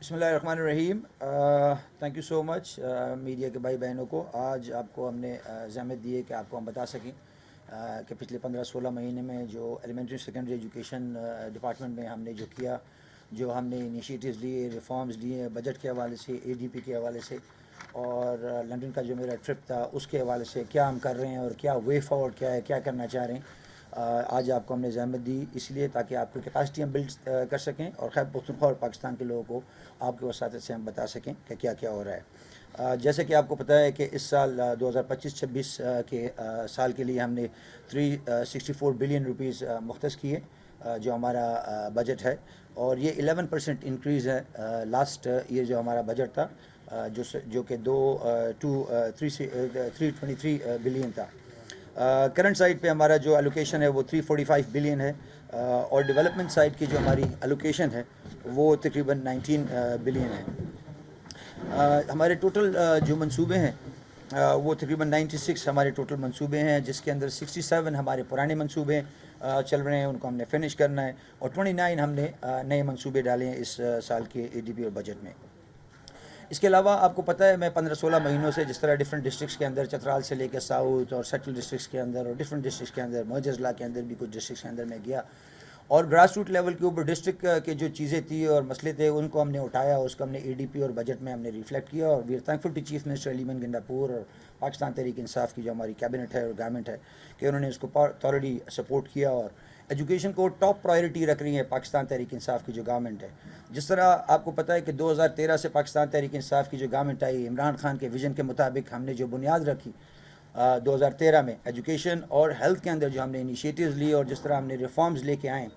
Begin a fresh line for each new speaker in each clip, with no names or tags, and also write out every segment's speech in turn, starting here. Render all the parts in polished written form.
بسم اللہ الرحمن الرحیم. Thank you so much media کے بھائی بہنوں کو. آج آپ کو ہم نے زحمت دی ہے کہ آپ کو ہم بتا سکیں کہ پچھلے 15-16 مہینے میں جو ایلیمنٹری سیکنڈری ایجوکیشن ڈپارٹمنٹ میں ہم نے جو کیا، جو ہم نے انیشیٹیوز لیے، ریفارمز لیے، بجٹ کے حوالے سے، اے ڈی پی کے حوالے سے، اور لنڈن کا جو میرا ٹرپ تھا اس کے حوالے سے کیا ہم کر رہے ہیں اور کیا وے فارورڈ کیا ہے، کیا کرنا چاہ رہے ہیں. آج آپ کو ہم نے زحمت دی اس لیے تاکہ آپ کی کیپیسٹی ہم بلڈ کر سکیں اور خیبر پختونخوا اور پاکستان کے لوگوں کو آپ کے وساطت سے ہم بتا سکیں کہ کیا کیا ہو رہا ہے. جیسے کہ آپ کو پتہ ہے کہ اس سال 2025-26 کے سال کے لیے ہم نے 364 بلین روپیز مختص کیے، جو ہمارا بجٹ ہے، اور یہ 11% انکریز ہے لاسٹ ایئر جو ہمارا بجٹ تھا، جو کہ 323 بلین تھا. کرنٹ سائٹ پہ ہمارا جو الوکیشن ہے وہ 345 بلین ہے، اور ڈیولپمنٹ سائٹ کی جو ہماری الوکیشن ہے وہ تقریباً 19 بلین ہے. ہمارے ٹوٹل جو منصوبے ہیں وہ تقریباً 96 ہمارے ٹوٹل منصوبے ہیں، جس کے اندر 67 ہمارے پرانے منصوبے چل رہے ہیں، ان کو ہم نے فنش کرنا ہے، اور 29 ہم نے نئے منصوبے ڈالے ہیں اس سال کے اے ڈی پی اور بجٹ میں. اس کے علاوہ آپ کو پتہ ہے میں 15-16 مہینوں سے جس طرح ڈفرینٹ ڈسٹرکس کے اندر، چترال سے لے کے ساؤتھ اور سینٹرل ڈسٹرکس کے اندر اور ڈفرینٹ ڈسٹرکس کے اندر، مرج اضلاع کے اندر بھی کچھ ڈسٹرکس کے اندر میں گیا، اور گراس روٹ لیول کے اوپر ڈسٹرکٹ کے جو چیزیں تھیں اور مسئلے تھے ان کو ہم نے اٹھایا، اس کو ہم نے اے ڈی پی اور بجٹ میں ہم نے ریفلیکٹ کیا. اور we are thankful to chief minister Ali Amin Gandapur اور پاکستان تحریک انصاف کی جو ہماری کیبنٹ ہے اور گورنمنٹ ہے کہ انہوں نے اس کو تھورلی سپورٹ کیا، اور ایجوکیشن کو ٹاپ پرائرٹی رکھ رہی ہے پاکستان تحریک انصاف کی جو گورنمنٹ ہے. جس طرح آپ کو پتہ ہے کہ 2013 سے پاکستان تحریک انصاف کی جو گورنمنٹ آئی، عمران خان کے ویژن کے مطابق ہم نے جو بنیاد رکھی 2013 میں ایجوکیشن اور ہیلتھ کے اندر، جو ہم نے انیشیٹیوز لی اور جس طرح ہم نے ریفارمز لے کے آئے،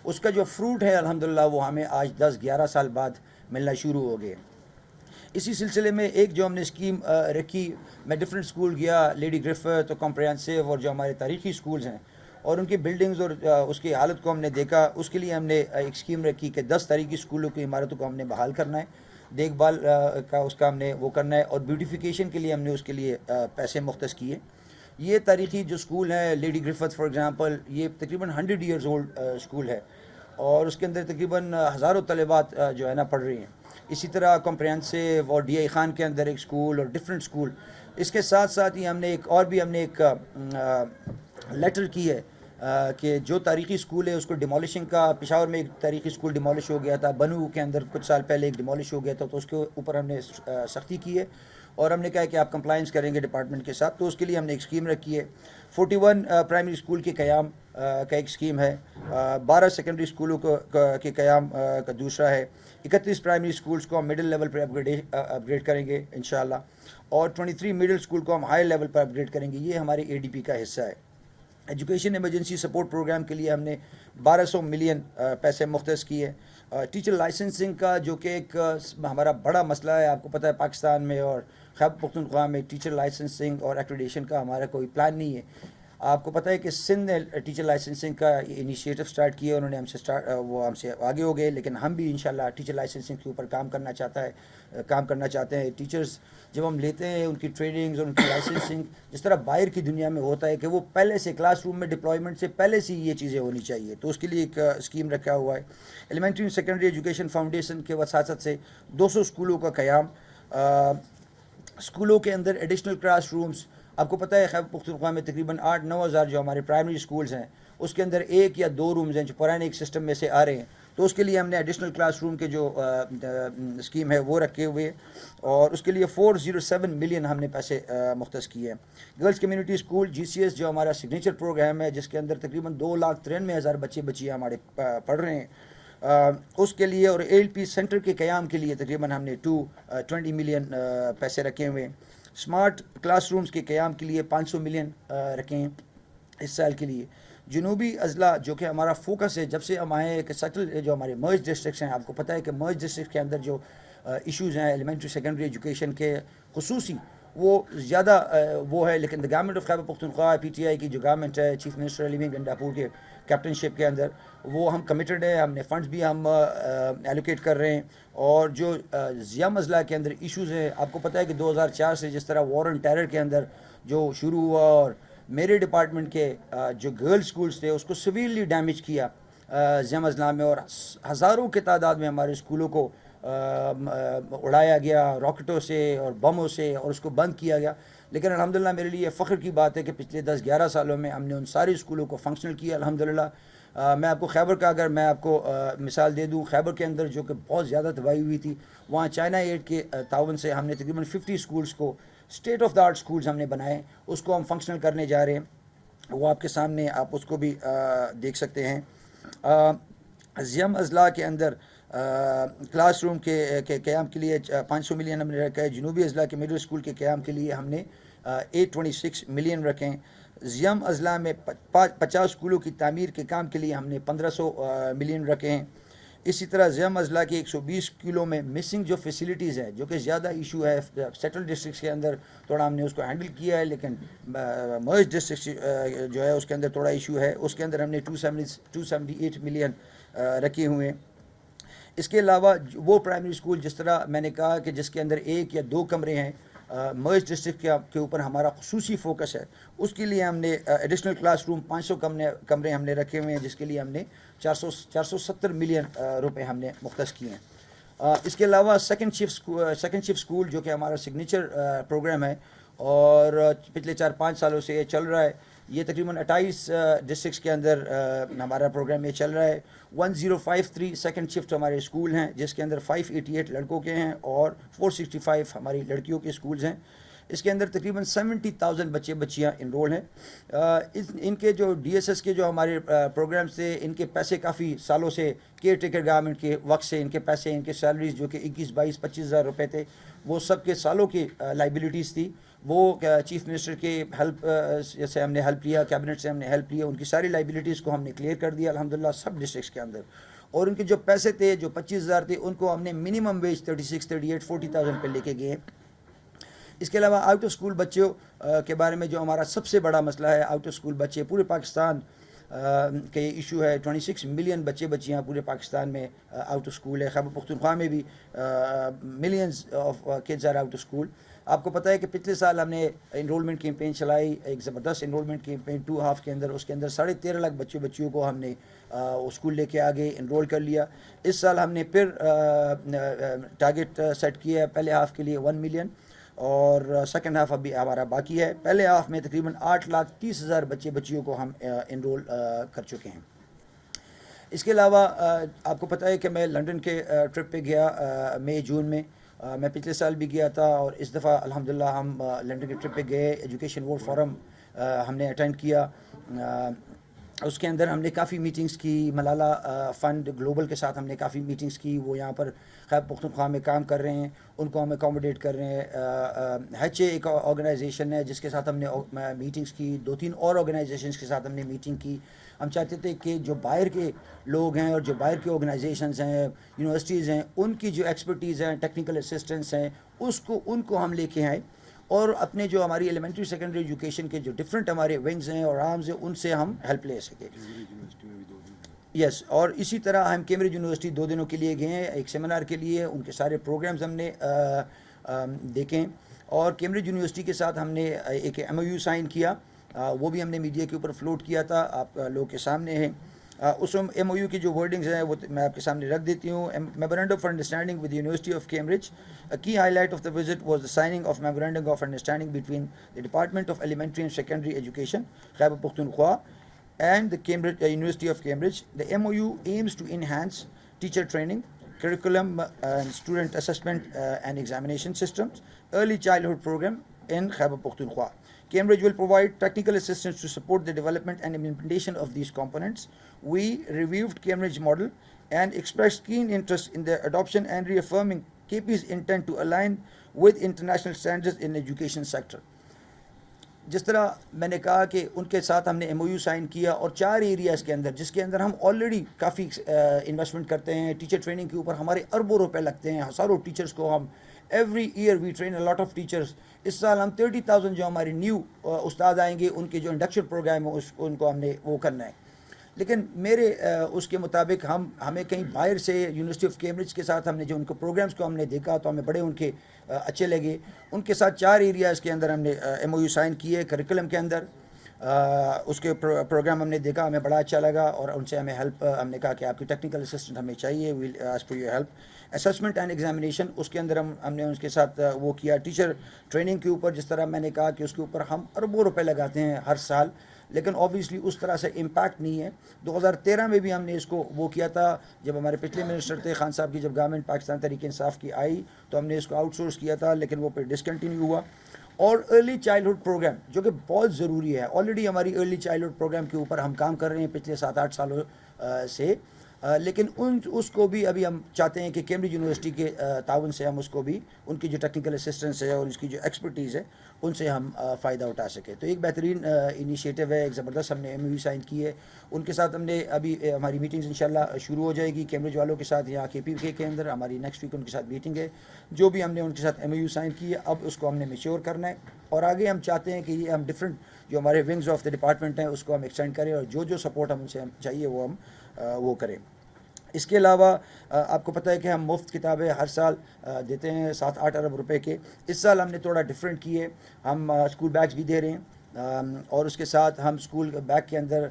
اس کا جو فروٹ ہے الحمدللہ وہ ہمیں آج 10-11 سال بعد ملنا شروع ہو گئے. اسی سلسلے میں ایک جو ہم نے اسکیم رکھی، میں ڈفرینٹ اسکول گیا، لیڈی گرفت اور کمپریہنسو اور جو ہمارے تاریخی اسکولز ہیں اور ان کی بلڈنگز اور اس کی حالت کو ہم نے دیکھا. اس کے لیے ہم نے ایک اسکیم رکھی کہ 10 تاریخی اسکولوں کی عمارتوں کو ہم نے بحال کرنا ہے، دیکھ بھال کا اس کا ہم نے وہ کرنا ہے، اور بیوٹیفیکیشن کے لیے ہم نے اس کے لیے پیسے مختص کیے. یہ تاریخی جو اسکول ہیں، لیڈی گرفت فار ایگزامپل، یہ تقریباً 100 ایئرز اولڈ اسکول ہے، اور اس کے اندر تقریباً ہزاروں طالبات جو ہے نا پڑھ رہی ہیں. اسی طرح کمپریہنسو اور ڈی آئی خان کے اندر ایک اسکول اور ڈفرینٹ اسکول. اس کے ساتھ ساتھ ہی ہم نے ایک لیٹر کی ہے کہ جو تاریخی اسکول ہے اس کو ڈیمالشنگ کا، پشاور میں ایک تاریخی اسکول ڈیمالش ہو گیا تھا، بنو کے اندر کچھ سال پہلے ایک ڈیمالش ہو گیا تھا، تو اس کے اوپر ہم نے سختی کی ہے، اور ہم نے کہا کہ آپ کمپلائنس کریں گے ڈپارٹمنٹ کے ساتھ. تو اس کے لیے ہم نے ایک اسکیم رکھی ہے. 41 پرائمری اسکول کے قیام کا ایک اسکیم ہے، 12 سیکنڈری اسکولوں کے قیام کا دوسرا ہے، 31 پرائمری اسکولز کو ہم مڈل لیول پر اپگریڈ کریں گے انشاءاللہ، اور 23 مڈل اسکول کو ہم ہائی لیول پر اپگریڈ کریں گے. یہ ہمارے اے ڈی پی کا حصہ ہے. ایجوکیشن ایمرجنسی سپورٹ پروگرام کے لیے ہم نے 1200 ملین پیسے مختص کیے. ٹیچر لائسنسنگ کا جو کہ ایک ہمارا بڑا مسئلہ ہے، آپ کو پتہ ہے پاکستان میں اور خیبر پختونخوا میں ٹیچر لائسنسنگ اور ایکریڈیشن کا ہمارا کوئی پلان نہیں ہے. آپ کو پتہ ہے کہ سندھ نے ٹیچر لائسنسنگ کا انیشیٹو سٹارٹ کیا، انہوں نے ہم سے آگے ہو گئے، لیکن ہم بھی انشاءاللہ ٹیچر لائسنسنگ کے اوپر کام کرنا چاہتے ہیں. ٹیچرز جب ہم لیتے ہیں ان کی ٹریننگز اور ان کی لائسنسنگ، جس طرح باہر کی دنیا میں ہوتا ہے کہ وہ پہلے سے کلاس روم میں ڈپلائمنٹ سے پہلے سے یہ چیزیں ہونی چاہیے، تو اس کے لیے ایک اسکیم رکھا ہوا ہے. ایلیمنٹری سیکنڈری ایجوکیشن فاؤنڈیشن کے وساطت سے 200 اسکولوں کا قیام. اسکولوں کے اندر ایڈیشنل کلاس رومز، آپ کو پتہ ہے خیبر پختونخوا میں تقریباً 8-9 ہزار جو ہمارے پرائمری اسکولز ہیں اس کے اندر 1 یا 2 رومز ہیں جو پرانے ایک سسٹم میں سے آ رہے ہیں، تو اس کے لیے ہم نے ایڈیشنل کلاس روم کے جو اسکیم ہے وہ رکھے ہوئے، اور اس کے لیے 407 ملین ہم نے پیسے مختص کیے ہیں. گرلز کمیونٹی اسکول جی سی ایس جو ہمارا سگنیچر پروگرام ہے، جس کے اندر تقریباً 2,93,000 بچے بچیاں ہمارے پڑھ رہے ہیں، اس کے لیے، اور اے ایل پی سینٹر کے قیام کے لیے تقریباً ہم نے 220 ملین پیسے رکھے ہوئے ہیں. اسمارٹ کلاس رومز کے قیام کے لیے 500 ملین رکھے ہیں اس سال کے لیے. جنوبی اضلاع جو کہ ہمارا فوکس ہے جب سے ہم آئے ہیں کہ سیٹل جو ہمارے مرج ڈسٹرکٹس ہیں، آپ کو پتہ ہے کہ مرج ڈسٹرکٹ کے اندر جو ایشوز ہیں ایلیمنٹری سیکنڈری ایجوکیشن کے خصوصی، وہ زیادہ وہ ہے، لیکن government of Khyber Pakhtunkhwa P T I کی جو گورنمنٹ ہے چیف منسٹر علیمن گنڈاپور کے کیپٹنشپ کے اندر، وہ ہم کمیٹڈ ہیں. ہم نے فنڈز بھی ہم ایلوکیٹ کر رہے ہیں، اور جو ضیاء اضلاع کے اندر ایشوز ہیں، آپ کو پتہ ہے کہ 2004 سے جس طرح وار اینڈ ٹیرر کے اندر جو شروع ہوا، اور میرے ڈپارٹمنٹ کے جو گرل سکولز تھے اس کو سیویرلی ڈیمیج کیا ضیاء اضلاع میں، اور ہزاروں کی تعداد میں ہمارے اسکولوں کو اڑایا گیا راکٹوں سے اور بموں سے اور اس کو بند کیا گیا. لیکن الحمدللہ میرے لیے فخر کی بات ہے کہ پچھلے 10-11 سالوں میں ہم نے ان سارے اسکولوں کو فنکشنل کیا الحمدللہ. میں آپ کو خیبر کا اگر میں آپ کو مثال دے دوں, خیبر کے اندر جو کہ بہت زیادہ تباہی ہوئی تھی, وہاں چائنا ایڈ کے تعاون سے ہم نے تقریباً 50 اسکولس کو state of the art schools ہم نے بنائے. اس کو ہم فنکشنل کرنے جا رہے ہیں, وہ آپ کے سامنے آپ اس کو بھی دیکھ سکتے ہیں. زیم اضلاع کے اندر کلاس روم کے قیام کے لیے 500 ملین ہم نے رکھا ہے. جنوبی اضلاع کے مڈل اسکول کے قیام کے لیے ہم نے 826 ملین رکھے ہیں. زیم اضلاع میں 50 اسکولوں کی تعمیر کے کام کے لیے ہم نے 1500 ملین رکھے ہیں. اسی طرح زیم اضلاع کے 120 کلو میں مسنگ جو فیسلٹیز ہیں, جو کہ زیادہ ایشو ہے سیٹل ڈسٹرکٹس کے اندر, تھوڑا ہم نے اس کو ہینڈل کیا ہے, لیکن مرج ڈسٹرکٹ جو ہے اس کے اندر تھوڑا ایشو ہے, اس کے اندر ہم نے 278 ملین رکھے ہوئے ہیں. اس کے علاوہ وہ پرائمری اسکول جس طرح میں نے کہا کہ جس کے اندر 1 یا 2 کمرے ہیں, مرج ڈسٹرکٹ کے اوپر ہمارا خصوصی فوکس ہے, اس کے لیے ہم نے ایڈیشنل کلاس روم 500 کمرے ہم نے رکھے ہوئے ہیں, جس کے لیے ہم نے 470 ملین روپے ہم نے مختص کیے ہیں. اس کے علاوہ سیکنڈ شفٹ اسکول جو کہ ہمارا سگنیچر پروگرام ہے اور پچھلے 4-5 سالوں سے یہ چل رہا ہے, یہ تقریباً 28 ڈسٹرکٹس کے اندر ہمارا پروگرام یہ چل رہا ہے. 1053 سیکنڈ شفٹ ہمارے اسکول ہیں, جس کے اندر 588 لڑکوں کے ہیں اور 465 ہماری لڑکیوں کے اسکولز ہیں. اس کے اندر تقریباً 70,000 بچے بچیاں انرول ہیں. ان کے جو ڈی ایس ایس کے جو ہمارے پروگرامس تھے, ان کے پیسے کافی سالوں سے کیئر ٹیکر گورنمنٹ کے وقت سے ان کے پیسے, ان کے سیلریز جو کہ 21-22-25 ہزار روپے تھے, وہ سب کے سالوں کی لائبلٹیز تھی. وہ چیف منسٹر کے ہیلپ سے ہم نے ہیلپ لیا, کیبنٹ سے ہم نے ہیلپ لیا, ان کی ساری لائبلٹیز کو ہم نے کلیئر کر دیا الحمدللہ سب ڈسٹرکٹس کے اندر. اور ان کے جو پیسے تھے جو 25,000 تھے, ان کو ہم نے منیمم ویج 36-38-40,000 پہ لے کے گئے. اس کے علاوہ آؤٹ آف اسکول بچوں کے بارے میں جو ہمارا سب سے بڑا مسئلہ ہے, آؤٹ آف اسکول بچے پورے پاکستان کا یہ ایشو ہے. 26 ملین بچے بچیاں پورے پاکستان میں آؤٹ آف اسکول ہے. خیبر پختونخوا میں بھی millions of kids are out of school. آپ کو پتہ ہے کہ پچھلے سال ہم نے انرولمنٹ کیمپین چلائی, ایک زبردست انرولمنٹ کیمپین 2 ہاف کے اندر. اس کے اندر 13.5 لاکھ بچیوں کو ہم نے اسکول لے کے آگے انرول کر لیا. اس سال ہم نے پھر ٹارگیٹ سیٹ کیا ہے پہلے ہاف کے لیے 1 ملین, اور سیکنڈ ہاف ابھی ہمارا باقی ہے. پہلے ہاف میں تقریباً 8,30,000 بچے بچیوں کو ہم انرول کر چکے ہیں. اس کے علاوہ آپ کو پتہ ہے کہ میں لنڈن کے ٹرپ پہ گیا مئی جون میں. میں پچھلے سال بھی گیا تھا, اور اس دفعہ الحمدللہ ہم لنڈن کے ٹرپ پہ گئے. ایجوکیشن ورلڈ فورم ہم نے اٹینڈ کیا. اس کے اندر ہم نے کافی میٹنگز کی. ملالہ فنڈ گلوبل کے ساتھ ہم نے کافی میٹنگز کی. وہ یہاں پر خیبر پختونخوا میں کام کر رہے ہیں, ان کو ہم اکوموڈیٹ کر رہے ہیں. ایچ اے ایک آرگنائزیشن ہے جس کے ساتھ ہم نے میٹنگز کی. 2-3 اور آرگنائزیشنز کے ساتھ ہم نے میٹنگ کی. ہم چاہتے تھے کہ جو باہر کے لوگ ہیں اور جو باہر کے آرگنائزیشنز ہیں, یونیورسٹیز ہیں, ان کی جو ایکسپرٹیز ہیں, ٹیکنیکل اسسٹنس ہیں, ان کو ہم لے کے آئیں, اور اپنے جو ہماری ایلیمنٹری سیکنڈری ایجوکیشن کے جو ڈفرینٹ ہمارے ونگز ہیں اور آرمز ہیں, ان سے ہم ہیلپ لے سکیں. یس, اور اسی طرح ہم کیمبرج یونیورسٹی 2 دنوں کے لیے گئے ہیں ایک سیمینار کے لیے. ان کے سارے پروگرامز ہم نے دیکھیں, اور کیمبرج یونیورسٹی کے ساتھ ہم نے ایک MOU سائن کیا. وہ بھی ہم نے میڈیا کے اوپر فلوٹ کیا تھا, آپ لوگ کے سامنے ہیں. اس MOU کی جو ورڈنگز ہیں وہ میں آپ کے سامنے رکھ دیتی ہوں. Memorandum of understanding with university of Cambridge. A key highlight of the visit was the signing of memorandum of understanding between the Department of Elementary and Secondary Education, Khyber Pakhtunkhwa, and the University of Cambridge. The MOU aims to enhance teacher training, curriculum and student assessment and examination systems, early childhood program in Khyber Pakhtunkhwa. Cambridge will provide technical assistance to support the development and implementation of these components. We reviewed Cambridge model and expressed keen interest in the adoption and reaffirming KP's intent to align with international standards in education sector. جس طرح میں نے کہا کہ ان کے ساتھ ہم نے MOU سائن کیا, اور 4 ایریاز کے اندر جس کے اندر ہم آلریڈی کافی انویسٹمنٹ کرتے ہیں. ٹیچر ٹریننگ کے اوپر ہمارے اربوں روپے لگتے ہیں. ہزاروں ٹیچرز کو ہم every year we train a lot of teachers. اس سال ہم 30,000 جو ہمارے نیو استاد آئیں گے, ان کے جو انڈکشن پروگرام ہے ان کو ہم نے وہ کرنا ہے. لیکن میرے اس کے مطابق ہمیں کہیں باہر سے یونیورسٹی آف کیمبرج کے ساتھ ہم نے جو ان کو پروگرامز کو ہم نے دیکھا تو ہمیں بڑے ان کے اچھے لگے. ان کے ساتھ 4 ایریاز کے اندر ہم نے MOU سائن کیے. کریکولم کے اندر اس کے پروگرام ہم نے دیکھا, ہمیں بڑا اچھا لگا, اور ان سے ہمیں ہیلپ, ہم نے کہا کہ آپ کی ٹیکنیکل اسسٹنٹ ہمیں چاہیے, we'll ask for your help. Assessment and examination اس کے اندر ہم نے ان کے ساتھ وہ کیا. ٹیچر ٹریننگ کے اوپر جس طرح میں نے کہا کہ اس کے اوپر ہم اربوں روپے لگاتے ہیں ہر سال, لیکن آبویسلی اس طرح سے امپیکٹ نہیں ہے. 2013 میں بھی ہم نے اس کو وہ کیا تھا, جب ہمارے پچھلے منسٹر تھے خان صاحب کی, جب گورنمنٹ پاکستان تحریک انصاف کی آئی تو ہم نے اس کو آؤٹ سورس کیا تھا, لیکن وہ پھر ڈسکنٹینیو ہوا. اور ارلی چائلڈہڈ پروگرام جو کہ بہت ضروری ہے, آلریڈی ہماری ارلی چائلڈہڈ پروگرام کے اوپر ہم کام کر رہے ہیں پچھلے 7-8 سالوں سے, لیکن اس کو بھی ابھی ہم چاہتے ہیں کہ کیمبرج یونیورسٹی کے تعاون سے ہم اس کو بھی, ان کی جو ٹیکنیکل اسسٹنس ہے اور اس کی جو ایکسپرٹیز ہے, ان سے ہم فائدہ اٹھا سکیں. تو ایک بہترین انیشیٹو ہے, ایک زبردست ہم نے ایم او یو سائن کی ہے. ان کے ساتھ ہم نے ابھی ہماری میٹنگز انشاءاللہ شروع ہو جائے گی کیمبرج والوں کے ساتھ, یہاں کے پی کے اندر ہماری نیکسٹ ویک ان کے ساتھ میٹنگ ہے. جو بھی ہم نے ان کے ساتھ ایم او یو سائن کی ہے, اب اس کو ہم نے میچور کرنا ہے, اور آگے ہم چاہتے ہیں کہ یہ ہم ڈفرینٹ جو ہمارے ونگز آف دا ڈپارٹمنٹ ہیں اس کو ہم ایکسٹینڈ کریں, اور جو سپورٹ ہم ان سے چاہیے وہ ہم وہ کریں. اس کے علاوہ آپ کو پتہ ہے کہ ہم مفت کتابیں ہر سال دیتے ہیں 7-8 ارب روپے کے. اس سال ہم نے تھوڑا ڈفرینٹ کیے, ہم اسکول بیگز بھی دے رہے ہیں, اور اس کے ساتھ ہم اسکول بیگ کے اندر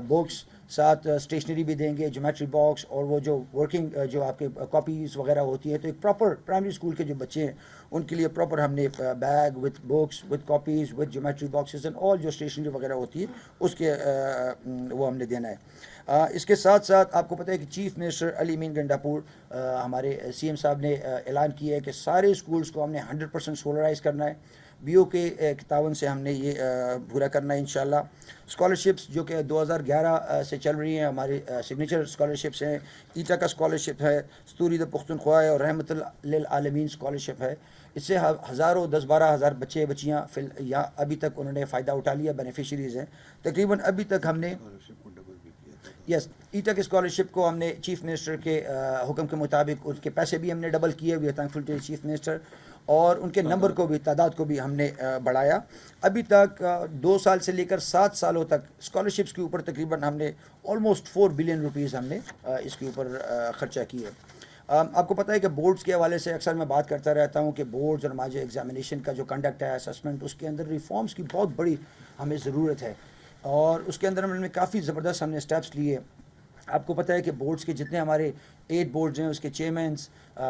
بکس, ساتھ اسٹیشنری بھی دیں گے, جیومیٹری باکس, اور وہ جو ورکنگ جو آپ کے کاپیز وغیرہ ہوتی ہے. تو ایک پراپر پرائمری اسکول کے جو بچے ہیں ان کے لیے پراپر ہم نے bag with books with copies with geometry boxes and all جو اسٹیشنری وغیرہ ہوتی ہے اس کے وہ ہم نے دینا ہے. اس کے ساتھ ساتھ آپ کو پتہ ہے کہ چیف منسٹر علی امین گنڈاپور ہمارے سی ایم صاحب نے اعلان کیا ہے کہ سارے اسکولس کو ہم نے 100% سولرائز کرنا ہے. بی او کے تعاون سے ہم نے یہ پورا کرنا ہے انشاءاللہ. اسکالرشپس جو کہ 2011 سے چل رہی ہیں, ہماری سگنیچر اسکالرشپس ہیں, ایٹا کا اسکالرشپ ہے, ستوری د پختونخوا ہے, اور رحمت للعالمین اسکالرشپ ہے. اس سے ہزاروں 10-12 ہزار بچے بچیاں یہاں ابھی تک انہوں نے فائدہ اٹھا لیا, بینیفیشریز ہیں. تقریباً ابھی تک ہم نے ایٹا کے اسکالرشپ کو ہم نے چیف منسٹر کے حکم کے مطابق اس کے پیسے بھی ہم نے ڈبل کیے. We are thankful to chief minister, اور ان کے نمبر کو بھی, تعداد کو بھی ہم نے بڑھایا. ابھی تک 2 سال سے لے کر 7 سالوں تک اسکالرشپس کے اوپر تقریباً ہم نے آلموسٹ 4 بلین روپیز ہم نے اس کے اوپر خرچہ کیا. آپ کو پتہ ہے کہ بورڈز کے حوالے سے اکثر میں بات کرتا رہتا ہوں کہ بورڈز اور ہمارے ایگزامینیشن کا جو کنڈکٹ ہے, اسسمنٹ, اس کے اندر ریفارمز کی بہت بڑی ہمیں ضرورت ہے, اور اس کے اندر ہم نے کافی زبردست ہم نے اسٹیپس لیے. آپ کو پتہ ہے کہ بورڈز کے جتنے ہمارے 8 بورڈز ہیں اس کے چیئرمینس,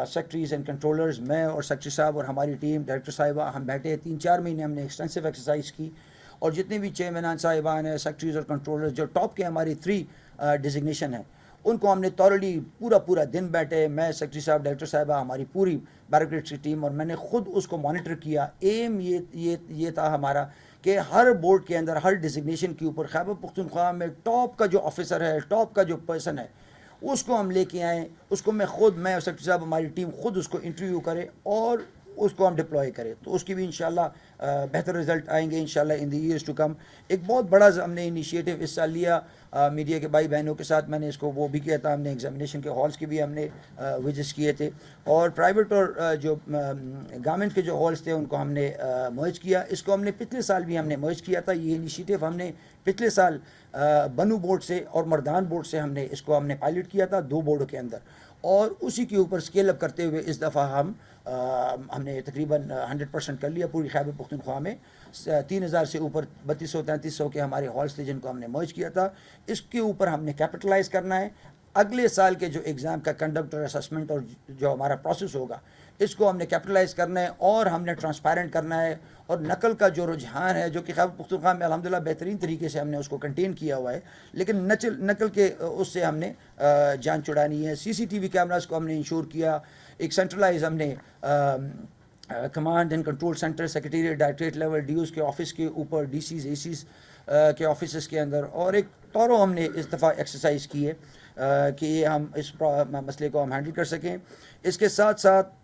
سیکٹریز اینڈ کنٹرولرز, میں اور سیکٹری صاحب اور ہماری ٹیم, ڈائریکٹر صاحبہ, ہم بیٹھے 3-4 مہینے ہم نے ایکسٹینسو ایکسرسائز کی. اور جتنے بھی چیئرمینان صاحبان ہیں, سیکٹریز اور کنٹرولرز, جو ٹاپ کے ہماری 3 ڈیزگنیشن ہیں, ان کو ہم نے تھورلی پورا دن بیٹھے, میں, سیکٹری صاحب, ڈائریکٹر صاحبہ, ہماری پوری بیوروکریٹس کی ٹیم, اور میں نے خود اس کو مانیٹر کیا. ایم یہ تھا ہمارا کہ ہر بورڈ کے اندر, ہر ڈیزگنیشن کے اوپر خیبر پختونخوا میں ٹاپ کا جو آفیسر ہے, ٹاپ کا جو پرسن ہے, اس کو ہم لے کے آئیں. اس کو میں اور سیکٹری صاحب, ہماری ٹیم خود اس کو انٹرویو کرے اور اس کو ہم ڈپلوائے کریں. تو اس کی بھی انشاءاللہ بہتر رزلٹ آئیں گے انشاءاللہ ان دی ایئرز ٹو کم. ایک بہت بڑا ہم نے انیشیٹو اس سال لیا میڈیا کے بھائی بہنوں کے ساتھ. میں نے اس کو وہ بھی کیا تھا, ہم نے ایگزامینیشن کے ہالس کی بھی ہم نے وزٹس کیے تھے, اور پرائیویٹ اور جو گورنمنٹ کے جو ہالس تھے ان کو ہم نے مرج کیا. اس کو ہم نے پچھلے سال بھی ہم نے مرج کیا تھا. یہ انیشیٹو ہم نے پچھلے سال بنو بورڈ سے اور مردان بورڈ سے ہم نے پائلٹ کیا تھا 2 بورڈوں کے اندر, اور اسی کے اوپر اسکیل اپ کرتے ہوئے اس دفعہ ہم نے تقریباً 100% کر لیا پوری خیبر پختونخوا میں. 3000 سے اوپر 3200-3300 کے ہمارے ہالس تھے جن کو ہم نے مرج کیا تھا. اس کے اوپر ہم نے کیپٹلائز کرنا ہے. اگلے سال کے جو ایگزام کا کنڈکٹ اور اسسمنٹ اور جو ہمارا پروسیس ہوگا, اس کو ہم نے کیپٹلائز کرنا ہے, اور ہم نے ٹرانسپیرنٹ کرنا ہے. اور نقل کا جو رجحان ہے, جو کہ خیبر پختونخوا میں الحمدللہ بہترین طریقے سے ہم نے اس کو کنٹین کیا ہوا ہے, لیکن نقل کے اس سے ہم نے جان چھڑانی ہے. CCTV کیمراز کو ہم نے انشور کیا. ایک سینٹرلائز ہم نے command and control centre, secretariat, directorate level, DOs کے آفس کے اوپر, DCs, ACs کے آفیسز کے اندر, اور ایک طوروں ہم نے اس دفعہ ایکسرسائز کی ہے کہ ہم اس مسئلے کو ہم ہینڈل کر سکیں. اس کے ساتھ ساتھ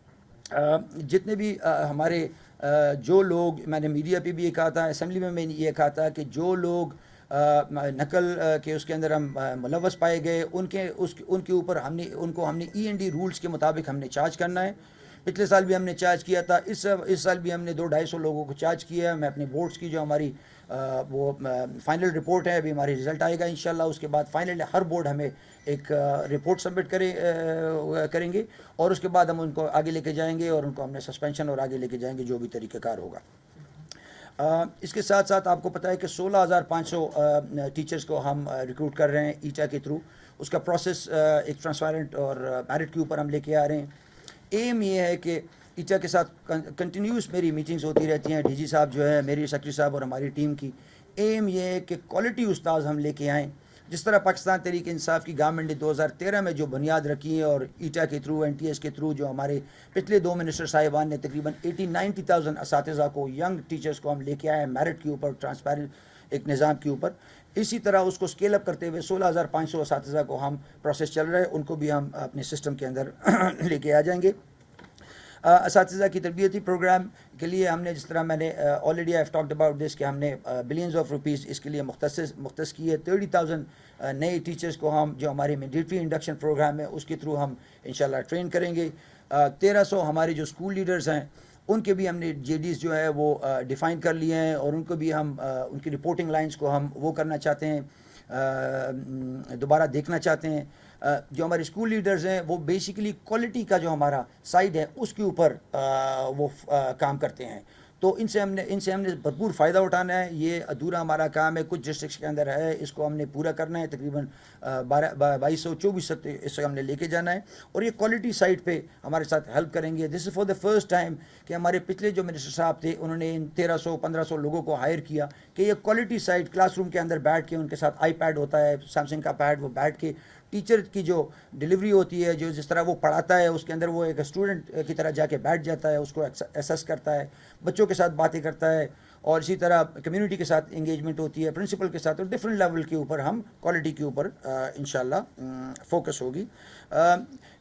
جتنے بھی ہمارے جو لوگ, میں نے میڈیا پہ بھی یہ کہا تھا, اسمبلی میں یہ کہا تھا کہ جو لوگ نقل کے اس کے اندر ہم ملوث پائے گئے, ان کے اوپر ہم نے END رولز کے مطابق ہم نے چارج کرنا ہے. پچھلے سال بھی ہم نے چارج کیا تھا, اس سال بھی ہم نے 200-250 لوگوں کو چارج کیا ہے. میں اپنے بورڈز کی جو ہماری وہ فائنل رپورٹ ہے, ابھی ہماری رزلٹ آئے گا انشاءاللہ. اس کے بعد فائنل ہر بورڈ ہمیں ایک رپورٹ سبمٹ کریں گے, اور اس کے بعد ہم ان کو آگے لے کے جائیں گے, اور ان کو ہم نے سسپینشن اور آگے لے کے جائیں گے جو بھی طریقہ کار ہوگا. اس کے ساتھ ساتھ آپ کو پتہ ہے کہ 16,500 ٹیچرز کو ہم ریکروٹ کر رہے ہیں ایٹا کے تھرو. اس کا پروسیس ایک ٹرانسپیرنٹ اور میرٹ کے اوپر ہم لے کے آ رہے ہیں. ایم یہ ہے کہ ایچا کے ساتھ کنٹینیوس میری میٹنگز ہوتی رہتی ہیں، ڈی جی صاحب جو ہے، میری سیکرٹری صاحب اور ہماری ٹیم کی ایم یہ ہے کہ کوالٹی استاذ ہم لے کے آئیں. جس طرح پاکستان تحریک انصاف کی گورنمنٹ نے 2013 میں جو بنیاد رکھی ہے اور ایٹا کے تھرو این ٹی ایس کے تھرو جو ہمارے پچھلے 2 منسٹر صاحبان نے تقریباً 80-90,000 اساتذہ کو، ینگ ٹیچرز کو ہم لے کے آئے ہیں میرٹ کے اوپر، ٹرانسپیرنٹ ایک نظام کے اوپر. اسی طرح اس کو اسکیل اپ کرتے ہوئے 16,500 اساتذہ کو ہم پروسیس چل رہا ہے، ان کو بھی ہم اپنے سسٹم کے اندر لے کے آ جائیں گے. اساتذہ کی تربیتی پروگرام کے لیے ہم نے، جس طرح میں نے already I have talked about this, کہ ہم نے بلینز آف روپیز اس کے لیے مختص کی ہے. 30,000 نئے ٹیچرز کو ہم، جو ہمارے مینڈیٹری انڈکشن پروگرام ہے اس کے تھرو ہم انشاءاللہ ٹرین کریں گے. 1300 ہمارے جو اسکول لیڈرز ہیں ان کے بھی ہم نے جے ڈیز جو ہے وہ ڈیفائن کر لیے ہیں، اور ان کو بھی ہم ان کی رپورٹنگ لائنز کو ہم وہ کرنا چاہتے ہیں، دوبارہ دیکھنا چاہتے ہیں. جو ہمارے اسکول لیڈرز ہیں وہ بیسیکلی کوالٹی کا جو ہمارا سائڈ ہے اس کے اوپر وہ کام کرتے ہیں. تو ان سے ہم نے بھرپور فائدہ اٹھانا ہے. یہ ادھورا ہمارا کام ہے، کچھ ڈسٹرکٹس کے اندر ہے، اس کو ہم نے پورا کرنا ہے. تقریباً 2224 تک اس سے ہم نے لے کے جانا ہے، اور یہ کوالٹی سائڈ پہ ہمارے ساتھ ہیلپ کریں گے. This is for the first time کہ ہمارے پچھلے جو منسٹر صاحب تھے انہوں نے ان 1300-1500 لوگوں کو ہائر کیا کہ یہ کوالٹی سائڈ کلاس روم کے اندر بیٹھ کے، ان کے ساتھ آئی پیڈ ہوتا ہے، سیمسنگ کا پیڈ، وہ بیٹھ کے ٹیچر کی جو ڈلیوری ہوتی ہے، جو جس طرح وہ پڑھاتا ہے اس کے اندر وہ ایک اسٹوڈنٹ کی طرح جا کے بیٹھ جاتا ہے، اس کو ایسس کرتا ہے، بچوں کے ساتھ باتیں کرتا ہے، اور اسی طرح کمیونٹی کے ساتھ انگیجمنٹ ہوتی ہے، پرنسپل کے ساتھ، اور ڈفرینٹ لیول کے اوپر ہم کوالٹی کے اوپر انشاءاللہ فوکس ہوگی.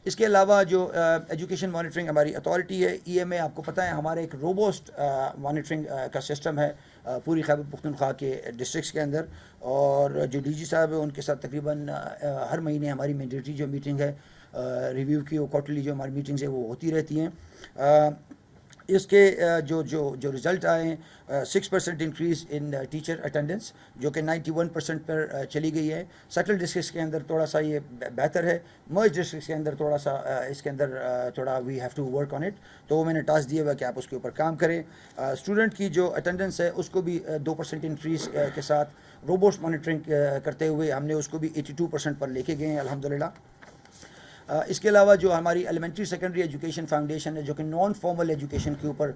اس کے علاوہ جو ایجوکیشن مانیٹرنگ ہماری اتھارٹی ہے، ای ایم اے، آپ کو پتہ ہے ہمارا ایک روبوسٹ مانیٹرنگ کا سسٹم ہے پوری خیبر پختونخوا کے ڈسٹرکٹس کے اندر. اور جو ڈی جی صاحب ہیں ان کے ساتھ تقریباً ہر مہینے ہماری مینڈیٹری جو میٹنگ ہے ریویو کی، وہ کوارٹرلی جو ہماری میٹنگز ہیں وہ ہوتی رہتی ہیں. اس کے جو رزلٹ آئے ہیں، 6% انکریز ان ٹیچر اٹینڈنس، جو کہ 91% پر چلی گئی ہے. سیٹل ڈسٹرکٹس کے اندر تھوڑا سا یہ بہتر ہے، مرج ڈسٹرکٹس کے اندر تھوڑا سا اس کے اندر تھوڑا we have to work on it. تو وہ میں نے ٹاسک دیا ہوا کہ آپ اس کے اوپر کام کریں. اسٹوڈنٹ کی جو اٹینڈنس ہے اس کو بھی 2% انکریز کے ساتھ روبوسٹ مانیٹرنگ کرتے ہوئے ہم نے اس کو بھی 82% پر لے کے گئے ہیں الحمدللہ. اس کے علاوہ جو ہماری ایلیمنٹری سیکنڈری ایجوکیشن فاؤنڈیشن ہے، جو کہ نان فارمل ایجوکیشن کے اوپر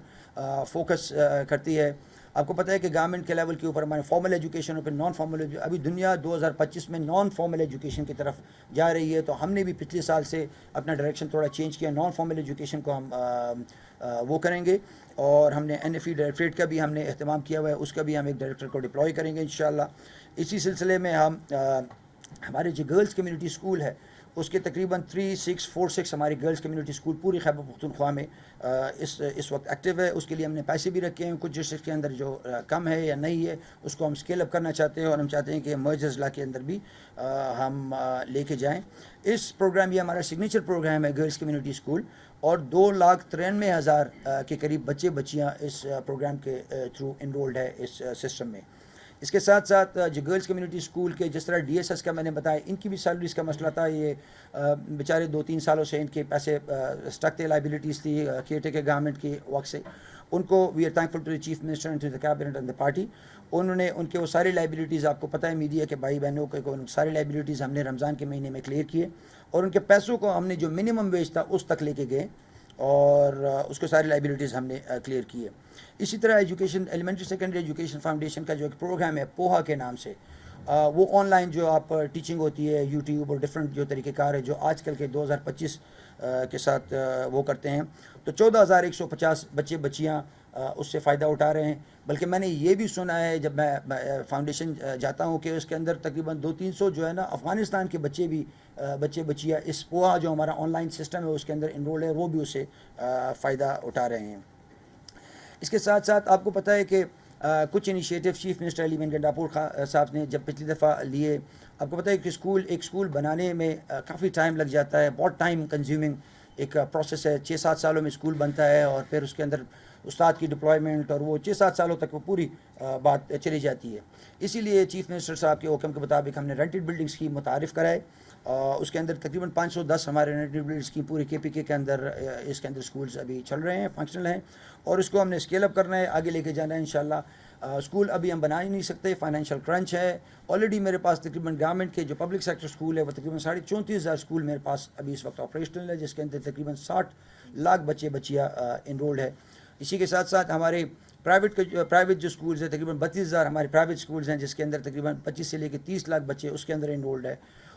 فوکس کرتی ہے. آپ کو پتہ ہے کہ گورنمنٹ کے لیول کے اوپر ہمارے فارمل ایجوکیشن اور پھر نان فارمل، ابھی دنیا 2025 میں نان فارمل ایجوکیشن کی طرف جا رہی ہے. تو ہم نے بھی پچھلے سال سے اپنا ڈائریکشن تھوڑا چینج کیا. نان فارمل ایجوکیشن کو ہم وہ کریں گے، اور ہم نے این ایف ای ڈائریکٹریٹ کا بھی ہم نے اہتمام کیا ہوا ہے، اس کا بھی ہم ایک ڈائریکٹر کو ڈپلوائے کریں گے انشاءاللہ. اسی سلسلے میں ہم ہمارے جو گرلز کمیونٹی اسکول ہے اس کے تقریباً 3646 ہماری گرلز کمیونٹی اسکول پوری خیبر پختونخوا میں اس وقت ایکٹیو ہے. اس کے لیے ہم نے پیسے بھی رکھے ہیں. کچھ ڈسٹرکٹ کے اندر جو کم ہے یا نہیں ہے اس کو ہم اسکیل اپ کرنا چاہتے ہیں، اور ہم چاہتے ہیں کہ مرج اضلاع کے اندر بھی ہم لے کے جائیں. اس پروگرام، یہ ہمارا سگنیچر پروگرام ہے گرلز کمیونٹی اسکول، اور 2,93,000 کے قریب بچے بچیاں اس پروگرام کے تھرو انرولڈ ہے اس سسٹم میں. اس کے ساتھ ساتھ جو گرلز کمیونٹی اسکول کے، جس طرح ڈی ایس ایس کا میں نے بتایا، ان کی بھی سیلریز کا مسئلہ تھا. یہ بیچارے 2-3 سالوں سے ان کے پیسے اسٹک تھے، لائبلٹیز تھی کیئر ٹیکر گورنمنٹ کے وقت سے. ان کو we are thankful to the chief minister and to the cabinet and the party. انہوں نے ان کے وہ ساری لائبلٹیز، آپ کو پتہ ہے میڈیا کے بھائی بہنوں کو، ساری لائبلٹیز ہم نے رمضان کے مہینے میں کلیئر کیے، اور ان کے پیسوں کو ہم نے جو منیمم ویج تھا اس تک لے کے گئے، اور اس کو ساری لائبلٹیز ہم نے کلیئر کی ہے. اسی طرح education, elementary secondary education foundation کا جو ایک پروگرام ہے پوہا کے نام سے، وہ آن لائن جو آپ ٹیچنگ ہوتی ہے، یوٹیوب اور ڈفرینٹ جو طریقہ کار ہے جو آج کل کے 2025 کے ساتھ وہ کرتے ہیں. تو 14,150 بچے بچیاں اس سے فائدہ اٹھا رہے ہیں. بلکہ میں نے یہ بھی سنا ہے جب میں فاؤنڈیشن جاتا ہوں کہ اس کے اندر تقریباً 200-300 جو ہے نا افغانستان کے بچے بچیاں اس پوہا جو ہمارا آن لائن سسٹم ہے اس کے اندر انرول ہے، وہ بھی اس سے فائدہ اٹھا رہے ہیں. اس کے ساتھ ساتھ آپ کو پتہ ہے کہ کچھ انیشیٹو چیف منسٹر علی مین گنڈاپور صاحب نے جب پچھلی دفعہ لیے، آپ کو پتہ ہے کہ ایک اسکول بنانے میں کافی ٹائم لگ جاتا ہے، بہت ٹائم کنزیومنگ ایک پروسیس ہے. 6-7 سالوں میں اسکول بنتا ہے، اور پھر اس کے اندر استاد کی ڈپلائمنٹ، اور وہ 6-7 سالوں تک وہ پوری بات چلی جاتی ہے. اسی لیے چیف منسٹر صاحب کے حکم کے مطابق ہم نے رینٹڈ بلڈنگ اسکیم متعارف کرائے. اس کے اندر تقریباً 510 ہمارے رینٹڈ بلڈنگ اسکیم پورے کے پی کے اندر، اس کے اندر اسکولز ابھی چل رہے ہیں، فنکشنل ہیں، اور اس کو ہم نے اسکیل اپ کرنا ہے، آگے لے کے جانا ہے انشاءاللہ. اسکول ابھی ہم بنا ہی نہیں سکتے, فائنینشیل کرنچ ہے. آلریڈی میرے پاس تقریباً گورنمنٹ کے جو پبلک سیکٹر اسکول ہے وہ تقریباً 34,500 اسکول میرے پاس ابھی اس وقت آپریشنل ہے, جس کے اندر تقریباً 60 لاکھ بچے بچیاں انرولڈ ہے. اسی کے ساتھ ساتھ ہمارے پرائیویٹ جو اسکولز ہیں تقریباً 32,000 ہمارے پرائیویٹ اسکولز ہیں, جس کے اندر تقریباً 25 سے لے کے 30 لاکھ بچے اس کے اندر انرولڈ ہے.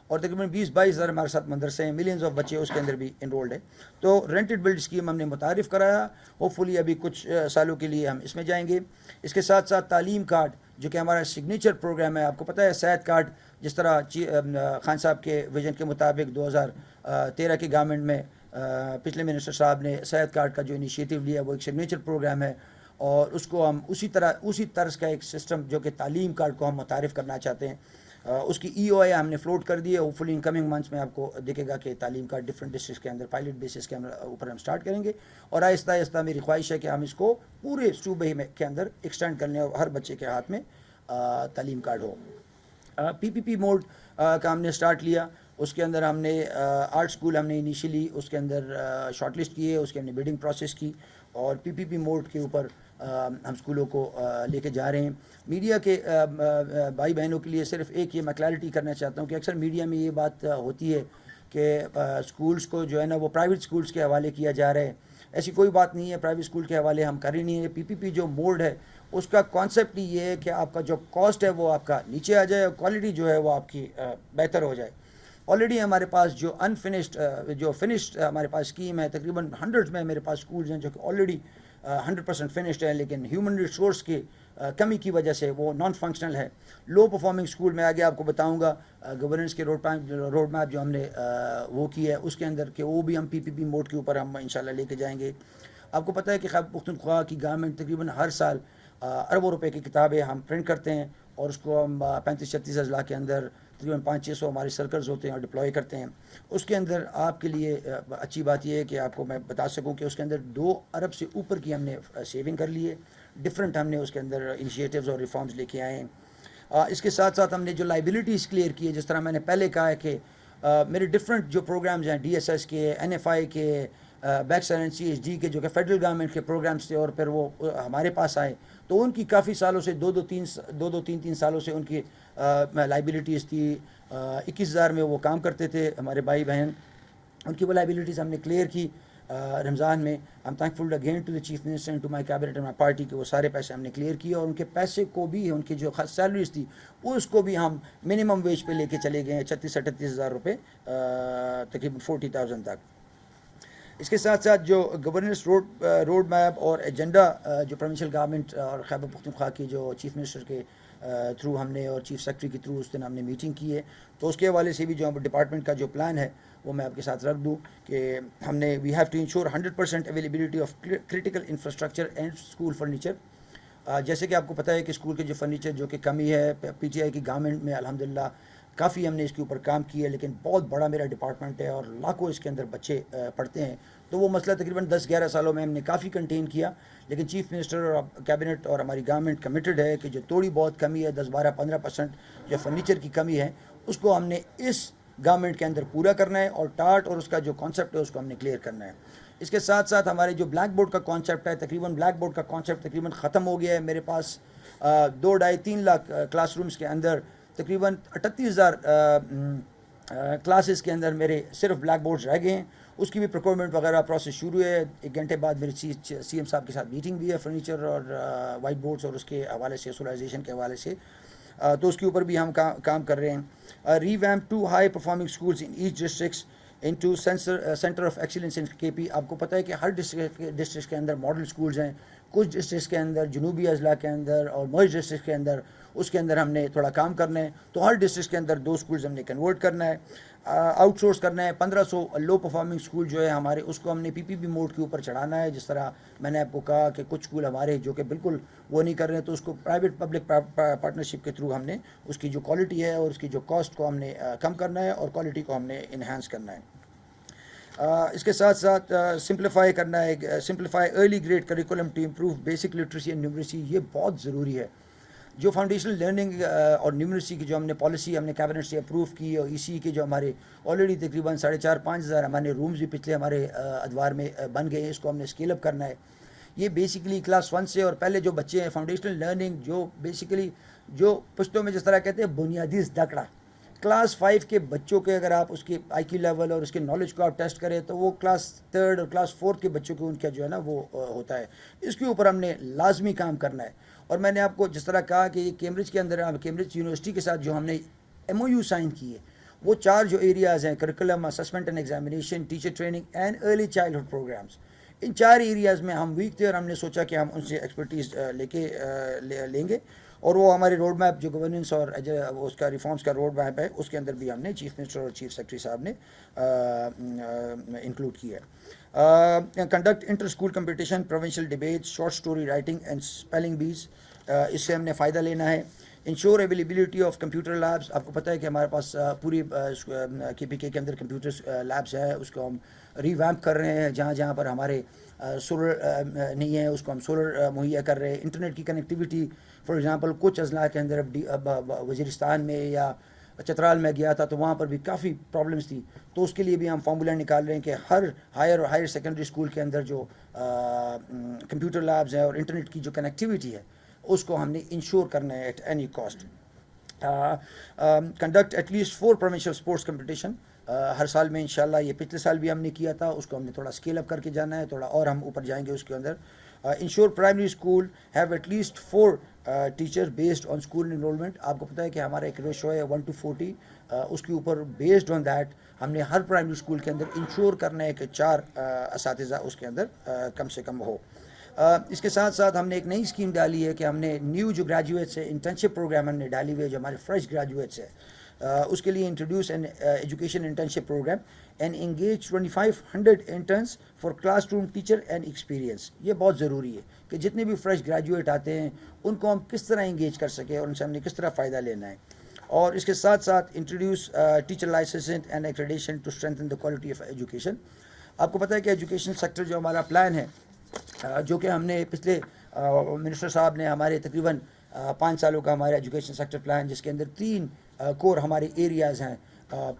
اور تقریباً 20-22 ہزار ہمارے ساتھ مدرسے ہیں, ملینز آف بچے اس کے اندر بھی انرولڈ ہے. تو رینٹڈ بلڈ اسکیم ہم نے متعارف کرایا, ہوپ فلی ابھی کچھ سالوں کے لیے ہم اس میں جائیں گے. اس کے ساتھ ساتھ تعلیم کارڈ جو کہ ہمارا سگنیچر پروگرام ہے, آپ کو پتہ ہے صحت کارڈ جس طرح خان صاحب کے ویژن کے مطابق 2013 کی گورنمنٹ میں پچھلے منسٹر صاحب نے صحت کارڈ کا جو انیشیٹو لیا وہ ایک سگنیچر پروگرام ہے, اور اس کو ہم اسی طرز کا ایک سسٹم جو کہ تعلیم کارڈ کو ہم متعارف کرنا چاہتے ہیں. اس کی ای او آئی ہم نے فلوٹ کر دی ہے. Hope fully in coming months میں آپ کو دیکھے گا کہ تعلیم کارڈ ڈفرینٹ ڈسٹرکٹ کے اندر پائلٹ بیسس کے اوپر ہم سٹارٹ کریں گے, اور آہستہ آہستہ میری خواہش ہے کہ ہم اس کو پورے صوبے میں کے اندر ایکسٹینڈ کر لیں اور ہر بچے کے ہاتھ میں تعلیم کارڈ ہو. PPP موڈ کا ہم نے سٹارٹ لیا. اس کے اندر ہم نے 8 اسکول ہم نے انیشیلی اس کے اندر شارٹ لسٹ کیے, اس کے ہم نے بیڈنگ پروسیس کی, اور PPP موڈ کے اوپر ہم اسکولوں کو لے کے جا رہے ہیں. میڈیا کے بھائی بہنوں کے لیے صرف ایک یہ میں کلیئرٹی کرنا چاہتا ہوں کہ اکثر میڈیا میں یہ بات ہوتی ہے کہ اسکولز کو جو ہے نا وہ پرائیویٹ اسکولز کے حوالے کیا جا رہا ہے. ایسی کوئی بات نہیں ہے, پرائیویٹ اسکول کے حوالے ہم کر ہی نہیں ہیں. PPP جو موڈ ہے اس کا کانسیپٹ ہی یہ ہے کہ آپ کا جو کاسٹ ہے وہ آپ کا نیچے آ جائے اور کوالٹی جو ہے وہ آپ کی بہتر ہو جائے. آلریڈی ہمارے پاس جو فنشڈ ہمارے پاس اسکیم ہے, تقریباً 100 میں میرے پاس اسکولز ہیں جو کہ آلریڈی 100% فنشڈ ہے, لیکن ہیومن ریسورس کی کمی کی وجہ سے وہ نان فنکشنل ہے. لو پرفارمنگ اسکول میں آگے آپ کو بتاؤں گا گورننس کے روڈ میپ جو ہم نے وہ کی ہے اس کے اندر کہ وہ بھی ہم PPP موڈ کے اوپر ہم انشاءاللہ لے کے جائیں گے. آپ کو پتہ ہے کہ خیبر پختونخوا کی گورنمنٹ تقریباً ہر سال اربوں روپے کی کتابیں ہم پرنٹ کرتے ہیں, اور اس کو ہم 35-36 اضلاع کے اندر تقریباً 500-600 ہمارے سرکلز ہوتے ہیں اور ڈپلوائے کرتے ہیں. اس کے اندر آپ کے لیے اچھی بات یہ ہے کہ آپ کو میں بتا سکوں کہ اس کے اندر 2 ارب سے اوپر کی ہم نے سیونگ کر لی ہے. ڈفرینٹ ہم نے اس کے اندر انیشیٹوز اور ریفارمز لے کے آئے ہیں. اس کے ساتھ ساتھ ہم نے جو لائبلٹیز کلیئر کی ہے, جس طرح میں نے پہلے کہا ہے کہ میرے ڈفرینٹ جو پروگرامز ہیں DSS کے, NFI کے, بیک سائلنس CHD کے, جو کہ فیڈرل گورنمنٹ کے پروگرامز تھے, اور پھر وہ ہمارے پاس آئے تو ان کی کافی سالوں سے 2-3 سالوں سے ان کی لائبلٹیز تھی. 21,000 میں وہ کام کرتے تھے ہمارے بھائی بہن, ان کی وہ لائبلٹیز ہم نے کلیئر کی رمضان میں. I'm thankful again to the chief minister and to my cabinet and my party کہ وہ سارے پیسے ہم نے کلیئر کیے, اور ان کے پیسے کو بھی, ان کی جو سیلریز تھی اس کو بھی ہم منیمم ویج پہ لے کے چلے گئے ہیں 36-38,000 روپے تقریباً 40,000 تک. اس کے ساتھ ساتھ جو گورننس روڈ میپ اور ایجنڈا جو پروونشل گورنمنٹ اور خیبر پختونخوا کی جو چیف منسٹر کے تھرو ہم نے اور چیف سیکرٹری کے تھرو اس دن ہم نے میٹنگ کی ہے, تو اس کے حوالے سے بھی جو ڈپارٹمنٹ کا جو پلان ہے وہ میں آپ کے ساتھ رکھ دوں کہ ہم نے we have to ensure 100% availability of critical infrastructure and school furniture. جیسے کہ آپ کو پتہ ہے کہ اسکول کے جو فرنیچر جو کہ کمی ہے, PTI کی گورنمنٹ میں الحمدللہ کافی ہم نے اس کے اوپر کام کیا ہے, لیکن بہت بڑا میرا ڈپارٹمنٹ ہے اور لاکھوں اس کے اندر بچے پڑھتے ہیں, تو وہ مسئلہ تقریباً 10-11 سالوں میں ہم نے کافی کنٹین کیا. لیکن چیف منسٹر اور کیبنٹ اور ہماری گورنمنٹ کمیٹڈ ہے کہ جو تھوڑی بہت کمی ہے 10-12-15% جو فرنیچر کی کمی ہے اس کو ہم نے اس گورنمنٹ کے اندر پورا کرنا ہے, اور ٹارٹ اور اس کا جو کانسیپٹ ہے اس کو ہم نے کلیئر کرنا ہے. اس کے ساتھ ساتھ ہمارے جو بلیک بورڈ کا کانسیپٹ ہے, تقریباً بلیک بورڈ کا کانسیپٹ تقریباً ختم ہو گیا ہے. میرے پاس 2-2.5-3 لاکھ کلاس رومز کے اندر تقریباً 38,000 کلاسز کے اندر میرے صرف بلیک بورڈز رہ گئے ہیں. اس کی بھی پروکیورمنٹ وغیرہ پروسیس شروع ہے. 1 گھنٹے بعد میری CM صاحب کے ساتھ میٹنگ بھی ہے فرنیچر اور وائٹ بورڈز اور اس کے حوالے سے, سولائزیشن کے حوالے سے, تو اس کے اوپر بھی ہم کام کر رہے ہیں. Revamp 2 high performing schools in each districts into centre of excellence in KP. آپ کو پتہ ہے کہ ہر ڈسٹرکٹ کے اندر ماڈل اسکولز ہیں. کچھ ڈسٹرکٹس کے اندر, جنوبی اضلاع کے اندر اور مرج ڈسٹرکٹ کے اندر, اس کے اندر ہم نے تھوڑا کام کرنا ہے. تو ہر ڈسٹرکٹ کے اندر 2 اسکولز ہم نے کنورٹ کرنا ہے, آؤٹ سورس کرنا ہے. 1500 لو پرفارمنگ اسکول جو ہے ہمارے, اس کو ہم نے PPP موڈ کے اوپر چڑھانا ہے. جس طرح میں نے آپ کو کہا کہ کچھ اسکول ہمارے جو کہ بالکل وہ نہیں کر رہے ہیں, تو اس کو پرائیویٹ پبلک پارٹنرشپ کے تھرو ہم نے اس کی جو کوالٹی ہے اور اس کی جو کاسٹ کو ہم نے کم کرنا ہے اور کوالٹی کو ہم نے انہانس کرنا ہے. اس کے ساتھ ساتھ سمپلیفائی کرنا ہے, simplify early grade curriculum to improve basic literacy and numeracy. یہ بہت ضروری ہے. جو فاؤنڈیشنل لرننگ اور نیومریسی کی جو ہم نے پالیسی ہم نے کیبنٹ سے اپروو کی, اور EC کے جو ہمارے آلریڈی تقریباً 4,500-5,000 ہمارے رومز بھی پچھلے ہمارے ادوار میں بن گئے ہیں, اس کو ہم نے اسکیل اپ کرنا ہے. یہ بیسیکلی کلاس 1 سے، اور پہلے جو بچے ہیں فاؤنڈیشنل لرننگ جو بیسیکلی جو پشتوں میں جس طرح کہتے ہیں بنیادی زدکڑا، کلاس 5 کے بچوں کے اگر آپ اس کے آئی کیو لیول اور اس کے نالج کو آپ ٹیسٹ کریں تو وہ کلاس 3 اور کلاس 4 کے بچوں کو ان کا جو ہے نا وہ ہوتا ہے. اس کے اوپر ہم نے لازمی کام کرنا ہے. اور میں نے آپ کو جس طرح کہا کہ یہ کیمبرج کے اندر، کیمبرج یونیورسٹی کے ساتھ جو ہم نے ایم او یو سائن کی ہے، وہ 4 جو ایریاز ہیں، curriculum, assessment and examination, teacher training and early childhood programmes, ان 4 ایریاز میں ہم ویک تھے اور ہم نے سوچا کہ ہم ان سے ایکسپرٹیز لیں گے. اور وہ ہمارے روڈ میپ جو گورننس اور اس کا ریفارمس کا روڈ میپ ہے اس کے اندر بھی ہم نے چیف منسٹر اور چیف سیکرٹری صاحب نے انکلوڈ کیا ہے. Conduct inter school competition, provincial debate, short story writing and spelling bees, اس سے ہم نے فائدہ لینا ہے. Ensure availability of computer labs, آپ کو پتہ ہے کہ ہمارے پاس پوری کے پی کے اندر کمپیوٹر لیبس ہیں، اس کو ہم ریویمپ کر رہے ہیں. جہاں جہاں پر ہمارے سولر نہیں ہے اس کو ہم سولر مہیا کر رہے ہیں. انٹرنیٹ کی کنیکٹیوٹی، فار ایگزامپل کچھ اضلاع کے اندر وزیرستان میں یا چترال میں گیا تھا تو وہاں پر بھی کافی پرابلمس تھی، تو اس کے لیے بھی ہم فارمولا نکال رہے ہیں کہ ہر ہائر سیکنڈری اسکول کے اندر جو کمپیوٹر لیبز ہیں اور انٹرنیٹ کی جو کنیکٹیوٹی ہے اس کو ہم نے انشور کرنا ہے at any cost. Conduct at least 4 provincial sports competition ہر سال میں انشاءاللہ. یہ پچھلے سال بھی ہم نے کیا تھا، اس کو ہم نے تھوڑا اسکیل اپ کر کے جانا ہے، تھوڑا اور ہم اوپر جائیں گے اس کے اندر. Ensure primary school have at least 4 teacher based on school enrolment. آپ کو پتہ ہے کہ ہمارا ایک ریشو ہے 1:40، اس کے اوپر بیسڈ آن دیٹ ہم نے ہر پرائمری اسکول کے اندر انشور کرنا ہے کہ 4 اساتذہ اس کے اندر کم سے کم ہو. اس کے ساتھ ساتھ ہم نے ایک نئی اسکیم ڈالی ہے کہ ہم نے نیو جو گریجویٹس ہے انٹرنشپ پروگرام ہم نے ڈالی ہوئی ہے جو ہمارے فریش گریجویٹس ہے، اس کے لیے introduce an education internship program and engage 2500 entrance for class room teacher and experience. یہ بہت ضروری ہے کہ جتنے بھی فریش گریجویٹ آتے ہیں ان کو ہم کس طرح انگیج کر سکیں اور ان سے ہم نے کس طرح فائدہ لینا ہے. اور اس کے ساتھ ساتھ introduce teacher licensing and accreditation to strengthen the quality of education. آپ کو پتہ ہے کہ ایجوکیشن سیکٹر جو ہمارا پلان ہے، جو کہ ہم نے پچھلے منسٹر صاحب نے ہمارے تقریباً 5 سالوں کا ہمارا ایجوکیشن سیکٹر پلان، جس کے اندر 3 کور ہمارے ایریاز ہیں.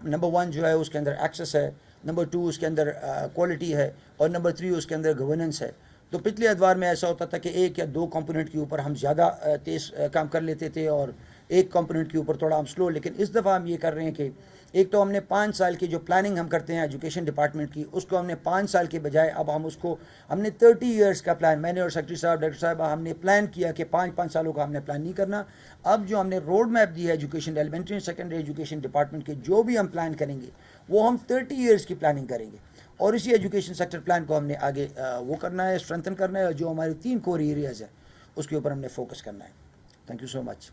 نمبر 1 جو ہے اس کے اندر ایکسیس ہے، نمبر 2 اس کے اندر کوالٹی ہے، اور نمبر 3 اس کے اندر گورننس ہے. تو پچھلے ادوار میں ایسا ہوتا تھا کہ 1 یا 2 کمپوننٹ کے اوپر ہم زیادہ تیز کام کر لیتے تھے اور 1 کمپوننٹ کے اوپر تھوڑا ہم سلو. لیکن اس دفعہ ہم یہ کر رہے ہیں کہ ایک تو ہم نے 5 سال کی جو پلاننگ ہم کرتے ہیں ایجوکیشن ڈپارٹمنٹ کی، اس کو ہم نے 5 سال کے بجائے اب ہم اس کو ہم نے 30 ایئرس کا پلان، میں نے اور سیکرٹری صاحب ڈاکٹر صاحب ہم نے پلان کیا کہ 5 سالوں کا ہم نے پلان نہیں کرنا. اب جو ہم نے روڈ میپ دی ہے education elementary and secondary education department کے، جو بھی ہم پلان کریں گے وہ ہم 30 ایئرس کی پلاننگ کریں گے. اور اسی ایجوکیشن سیکٹر پلان کو ہم نے آگے وہ کرنا ہے، اسٹرینتھن کرنا ہے، اور جو ہمارے 3 کور ایریاز ہیں اس کے اوپر ہم نے فوکس کرنا ہے. Thank you so much.